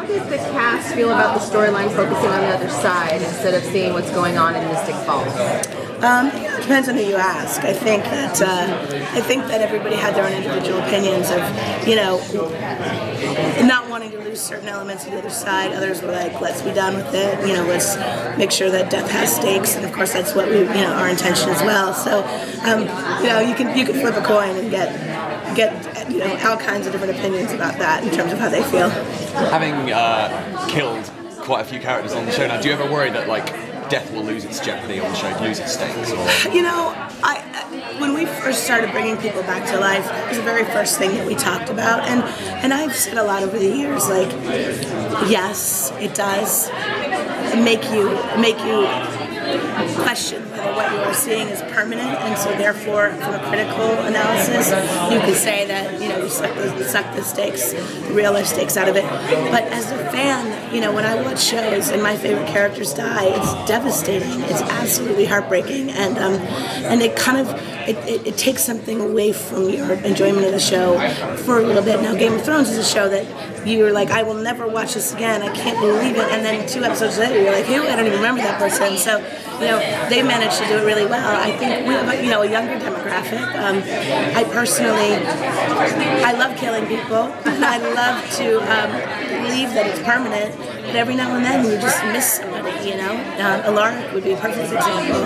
How did the cast feel about the storyline focusing on the other side instead of seeing what's going on in Mystic Falls? It depends on who you ask. I think that everybody had their own individual opinions of, you know, not wanting to lose certain elements of the other side. Others were like, let's be done with it. You know, let's make sure that death has stakes, and of course that's what we, you know, our intention as well. So, you know, you can flip a coin and get you know, all kinds of different opinions about that in terms of how they feel. Having killed quite a few characters on the show now, do you ever worry that like death will lose its jeopardy on the show, lose its stakes? Or? You know, when we first started bringing people back to life, it was the very first thing that we talked about, and I've said a lot over the years, like, yes, it does make you question whether what you are seeing is permanent, and so therefore, from a critical analysis, you could say that, you know, you suck the stakes, the real life stakes out of it. But as a fan, you know, when I watch shows and my favorite characters die, it's devastating. It's absolutely heartbreaking, and it kind of it takes something away from your enjoyment of the show for a little bit. Now, Game of Thrones is a show that you're like, I will never watch this again. I can't believe it. And then 2 episodes later, you're like, who? I don't even remember that person. So, you know, they managed to do it really well. I think we have, you know, a younger demographic. I personally, I love killing people, and I love to believe that it's permanent. But every now and then, you just miss somebody. You know, Alaric would be a perfect example.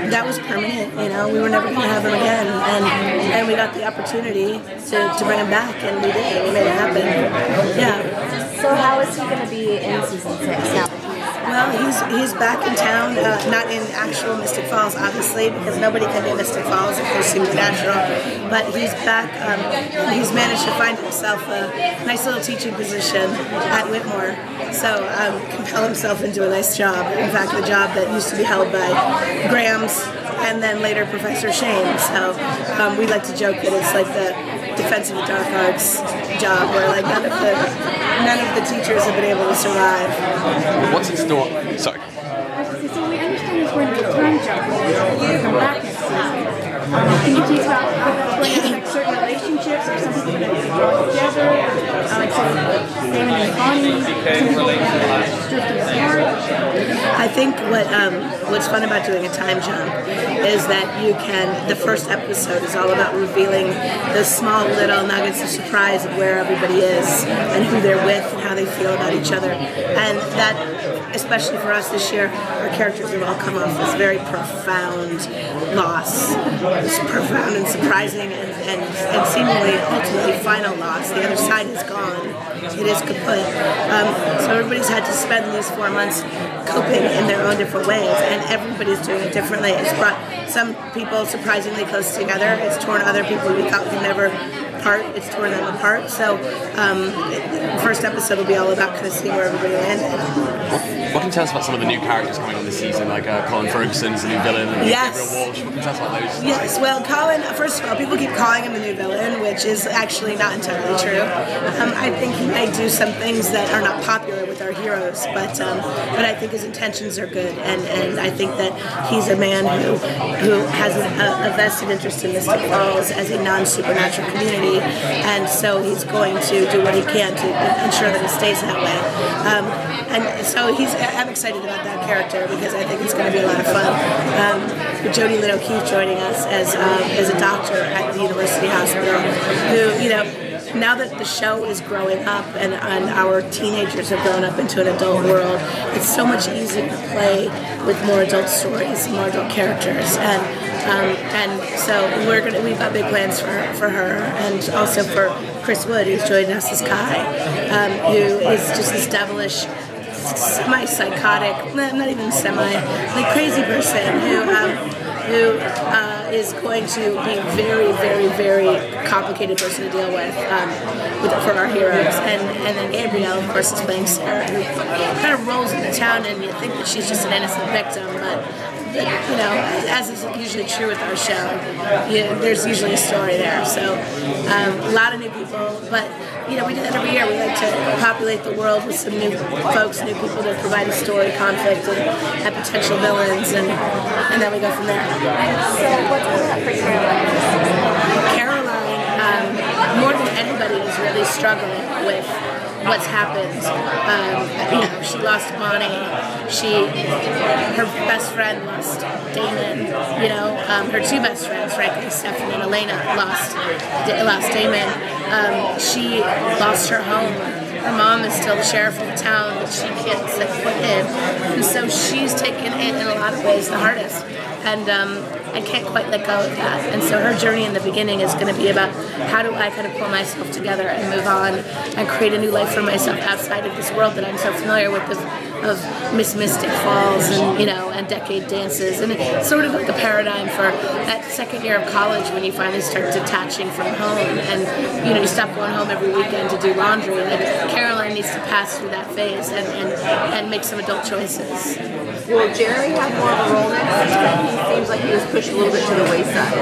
That was permanent. You know, we were never going to have him again, and we got the opportunity to bring him back, and we did. We made it happen. Yeah. So how is he going to be in season 6 now? Well, he's back in town, not in actual Mystic Falls, obviously, because nobody can be Mystic Falls if they're supernatural. But he's back. He's managed to find himself a nice little teaching position at Whitmore. So compel himself into a nice job. In fact, the job that used to be held by Grams and then later Professor Shane. So we like to joke that it's like the Defense of the Dark Arts job, where like none of the teachers have been able to survive. What's in store? Sorry. So we understand there's going to be a time jump. You come back next season. Can you tease about how that's going to affect certain relationships, or some people that draw together, like say Damon and Bonnie, some people that drifting apart? I think what's fun about doing a time jump is that you can, the first episode is all about revealing the small little nuggets of surprise of where everybody is and who they're with and how they feel about each other. And that, especially for us this year, our characters have all come off this very profound loss. It's profound and surprising and seemingly ultimately final loss. The other side is gone. It is kaput. So everybody's had to spend these 4 months coping in their own different ways, and everybody's doing it differently. It's brought some people surprisingly close together. It's torn other people we thought we'd never part. It's torn them apart. So the first episode will be all about kind of seeing where everybody landed. What can you tell us about some of the new characters coming on this season, like Colin Ferguson's the new villain and Yes. Gabriel Walsh? What can you tell us about those? Yes, well, Colin, first of all, people keep calling him the new villain, which is actually not entirely true. I think he might do some things that are not popular with our heroes, but I think his intentions are good, and I think that he's a man who has a vested interest in Mystic Falls as a non-supernatural community, and so he's going to do what he can to ensure that it stays that way. And so I'm excited about that character because I think it's going to be a lot of fun. With Jodie Lynn O'Keefe joining us as a doctor at the University Hospital, who, you know, now that the show is growing up and our teenagers have grown up into an adult world, it's so much easier to play with more adult stories, more adult characters, and so we've got big plans for her, and also for Chris Wood, who's joined us as Kai, who is just this devilish, semi-psychotic, not even like crazy person who is going to be very, very, very complicated person to deal with for our heroes. And then Gabrielle, of course, is playing Sarah, who kind of rolls into town, and you think that she's just an innocent victim, but you know, as is usually true with our show, there's usually a story there. So a lot of new people, but you know, we do that every year. We like to populate the world with some new folks, new people to provide a story, conflict, and potential villains, and then we go from there. So what's coming up for Caroline? Caroline, more than anybody, is really struggling with what's happened. You know, she lost Bonnie. Her best friend lost Damon. You know, her two best friends, frankly, Stephanie and Elena, lost Damon. She lost her home. Her mom is still the sheriff of the town, but she can't set foot in. And so she's taken it in a lot of ways the hardest. And I can't quite let go of that. And so her journey in the beginning is going to be about how do I kind of pull myself together and move on and create a new life for myself outside of this world that I'm so familiar with of Miss Mystic Falls and, you know, and decade dances. And it's sort of like a paradigm for that second year of college when you finally start detaching from home and, you know, you stop going home every weekend to do laundry. And Caroline needs to pass through that phase and make some adult choices. Will Jeremy have more of a role next season? He seems like he was pushed a little bit to the wayside.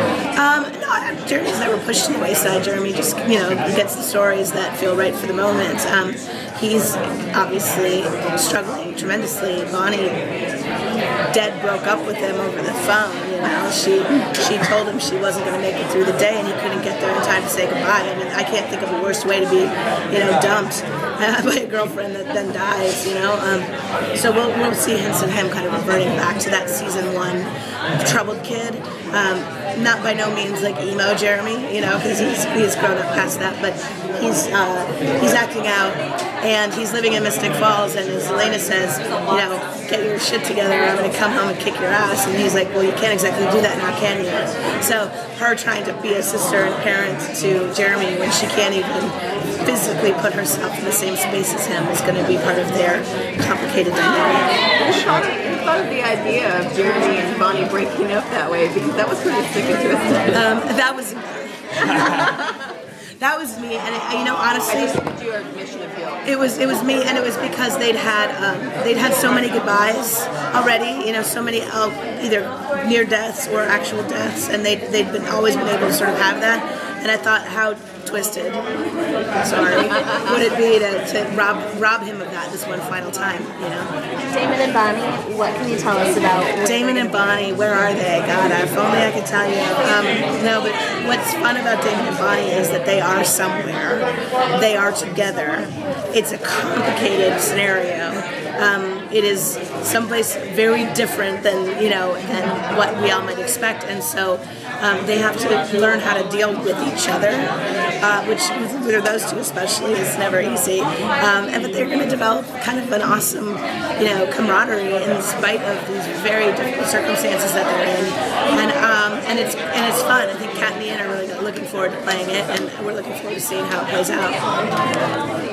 No, Jeremy's never pushed to the wayside. Jeremy just, you know, gets the stories that feel right for the moment. He's obviously struggling tremendously. Bonnie broke up with him over the phone. You know, she told him she wasn't going to make it through the day, and he couldn't get there in time to say goodbye. I mean, I can't think of a worse way to be, you know, dumped by a girlfriend that then dies. You know, so we'll see hints of him kind of reverting back to that season 1 troubled kid. Not by no means like emo Jeremy, you know, because he's grown up past that, but he's acting out, and he's living in Mystic Falls, and as Elena says, you know, get your shit together, I'm going to come home and kick your ass, and he's like, well, you can't exactly do that now, can you? So her trying to be a sister and parent to Jeremy when she can't even physically put herself in the same space as him is going to be part of their complicated dynamic. Who thought of the idea of Jeremy and Bonnie breaking up that way? Because that was pretty sick and twisted. That was me, and you know, honestly, your admission of guilt. It was me, and it was because they'd had so many goodbyes already. You know, so many either near deaths or actual deaths, and they'd always been able to sort of have that. And I thought, how twisted, sorry, would it be to rob him of that this one final time, you know? Damon and Bonnie, what can you tell us about Damon and Bonnie? Where are they? God, if only I could tell you. No, but what's fun about Damon and Bonnie is that they are somewhere. They are together. It's a complicated scenario. It is someplace very different than, you know, than what we all might expect, and so they have to learn how to deal with each other, which with those two especially is never easy. But they're going to develop kind of an awesome, you know, camaraderie in spite of these very difficult circumstances that they're in, and it's fun. I think Kat and Ian are really looking forward to playing it, and we're looking forward to seeing how it plays out.